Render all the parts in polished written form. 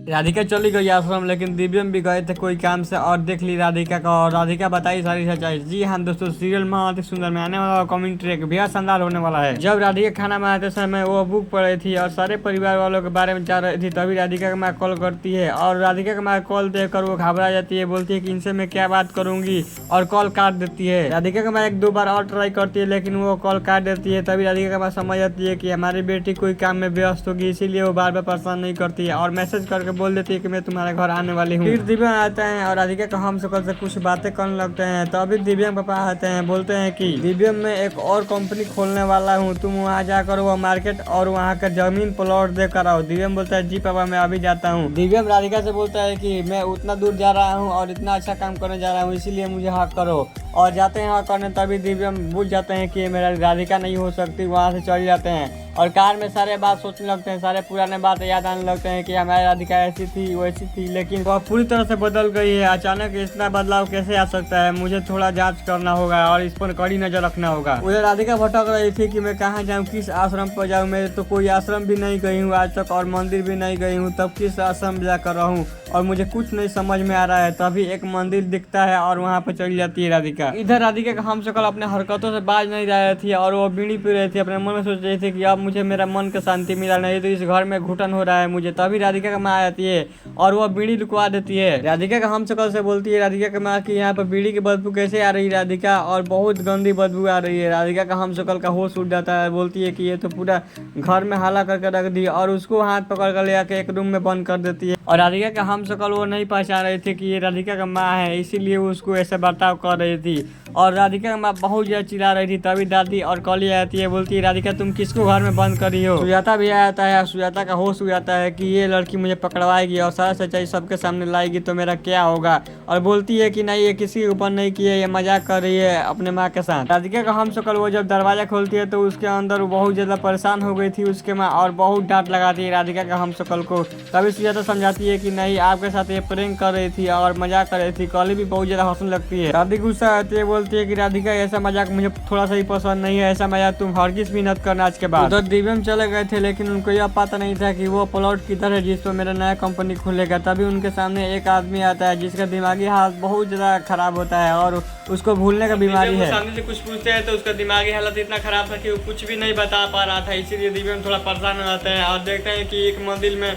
राधिका चली गई आश्रम, लेकिन दिव्यम भी गए थे कोई काम से और देख ली राधिका का, और राधिका बताई सारी सच्चाई। जी हाँ दोस्तों, सीरियल महाअति सुंदर में आने वाला कमेंट्री एक बेहद शानदार होने वाला है। जब राधिका खाना बनाते समय वो बुक पढ़ रही थी और सारे परिवार वालों के बारे में जान रही थी, तभी राधिका का माँ कॉल करती है और राधिका का माँ कॉल देखकर वो घबरा जाती है, बोलती है कि इनसे मैं क्या बात करूंगी, और कॉल काट देती है। राधिका का माँ एक दो बार और ट्राई करती है लेकिन वो कॉल काट देती है। तभी राधिका का माँ समझ जाती है कि हमारी बेटी कोई काम में व्यस्त होगी, इसीलिए वो बार बार परेशान नहीं करती है और मैसेज करके बोल देती है कि मैं तुम्हारे घर आने वाली हूँ। फिर दिव्या आते हैं और राधिका का हम शकल से कुछ बातें करने लगते हैं। तभी दिव्या पापा आते हैं, बोलते हैं कि दिव्या मैं एक और कंपनी खोलने वाला हूँ, तुम वहाँ जाकर वो मार्केट और वहाँ का जमीन प्लॉट देख कर आओ। दिव्या बोलता है जी पापा मैं अभी जाता हूँ। दिव्या राधिका से बोलता है कि मैं उतना दूर जा रहा हूँ और इतना अच्छा काम करने जा रहा हूँ, इसीलिए मुझे हक करो। और जाते हैं हक करने, तभी दिव्या बुझ जाते हैं कि मेरा राधिका नहीं हो सकती, वहाँ से चले जाते हैं और कार में सारे बात सोचने लगते हैं, सारे पुराने बात याद आने लगते हैं कि हमारी राधिका ऐसी थी वैसी थी, लेकिन वह पूरी तरह से बदल गई है। अचानक इतना बदलाव कैसे आ सकता है, मुझे थोड़ा जांच करना होगा और इस पर कड़ी नजर रखना होगा। उधर राधिका भटक रही थी कि मैं कहाँ जाऊँ, किस आश्रम पर जाऊँ। मैं तो कोई आश्रम भी नहीं गई हूँ आज तक और मंदिर भी नहीं गई हूँ, तब किस आश्रम जाकर रहूँ और मुझे कुछ नहीं समझ में आ रहा है। तभी एक मंदिर दिखता है और वहाँ पर चली जाती है राधिका। इधर राधिका का हम शकल अपने हरकतों से बाज नहीं रही थी और वो बीड़ी पी रही थी, अपने मन में सोच रही थी कि अब मुझे मेरा मन का शांति मिला, नहीं तो इस घर में घुटन हो रहा है मुझे। तभी राधिका का माँ आ जाती है और वो बीड़ी लुकवा देती है। राधिका का हम शकल से बोलती है राधिका का माँ कि यहाँ पर बीड़ी की बदबू कैसे आ रही है राधिका, और बहुत गंदी बदबू आ रही है। राधिका का हम शकल का होश उड़ जाता है, बोलती है कि ये तो पूरा घर में हाला करके रख दी और उसको हाथ पकड़ कर ले आके एक रूम में बंद कर देती है। और राधिका का हम शकल वो नहीं पहचान रही थी कि ये राधिका का माँ है, इसीलिए वो उसको ऐसा बर्ताव कर रही थी और राधिका का माँ बहुत ज्यादा चिल्ला रही थी। तभी दादी और कॉली आती है, बोलती है राधिका तुम किसको घर में बंद करी हो। सुजाता भी आ जाता है, सुजाता का होश हो जाता है कि ये लड़की मुझे पकड़वाएगी और सारा सच्चाई सबके सामने लाएगी तो मेरा क्या होगा, और बोलती है कि नहीं ये किसी के ऊपर नहीं किया, ये मजाक कर रही है अपने माँ के साथ। राधिका का हम शकल वो जब दरवाजा खोलती है तो उसके अंदर वो बहुत ज्यादा परेशान हो गई थी उसके माँ और बहुत डांट लगाती है राधिका का हम शकल को। तभी सुजाता समझाती है कि नहीं आपके साथ ये प्रैंक कर रही थी और मजाक कर रही थी। कॉली भी बहुत ज्यादा हंसने लगती है। राधिका गुस्सा आती है, बोलती है कि राधिका ऐसा मजाक मुझे थोड़ा सा ही पसंद नहीं है, ऐसा मजाक तुम हरगिज भी मत करना आज के बाद। उधर दिव्यम चले गए थे लेकिन उनको यह पता नहीं था कि वो प्लॉट किधर है जिस पर मेरा नया कंपनी खुलेगा। तभी उनके सामने एक आदमी आता है जिसका दिमागी हालत बहुत ज्यादा खराब होता है और उसको भूलने का बीमारी है। सामने से कुछ पूछते हैं तो उसका दिमागी हालत इतना खराब था कि वो कुछ भी नहीं बता पा रहा था, इसीलिए दिव्यम थोड़ा परेशान हो जाते हैं और देखते हैं कि एक मंदिर में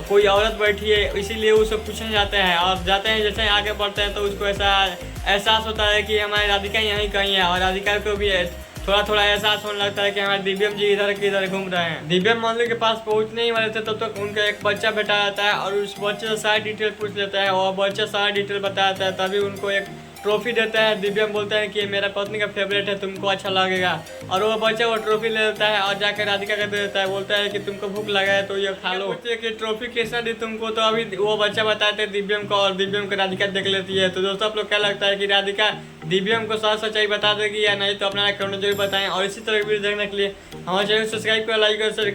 कोई औरत बैठी है, इसीलिए वो सब पूछने जाते हैं और जाते हैं। जैसे आगे बढ़ते हैं तो उसको ऐसा एहसास होता है कि हमारी राधिका यहीं कहीं है और राधिका को भी थोड़ा थोड़ा एहसास होने लगता है कि हमारे दिव्यम जी इधर किधर घूम रहे हैं। दिव्यम मंदिर के पास पहुंचने ही वाले थे तब तक उनका एक बच्चा बैठा जाता है और उस बच्चे से सारी डिटेल पूछ लेता है और बच्चा सारी डिटेल बता देता है। तभी उनको एक ट्रॉफी देता है। दिव्यम बोलता है कि मेरा पत्नी का फेवरेट है, तुमको अच्छा लगेगा, और वो बच्चा वो ट्रॉफी ले लेता है और जाकर राधिका का दे देता है, बोलता है कि तुमको भूख लगा है तो ये खा लो। पूछते कि ट्रॉफी कैसा दी तुमको, तो अभी वो बच्चा बताते हैं दिव्यम को और दिव्यम को राधिका देख लेती है। तो दोस्तों आप लोग क्या लगता है कि राधिका दिव्यम को सारी सच्चाई बता देगी या नहीं, तो अपना कमेंट जरूर बताएं और इसी तरह वीडियो देखने के लिए हमारे चैनल सब्सक्राइब कर लाइक और शेयर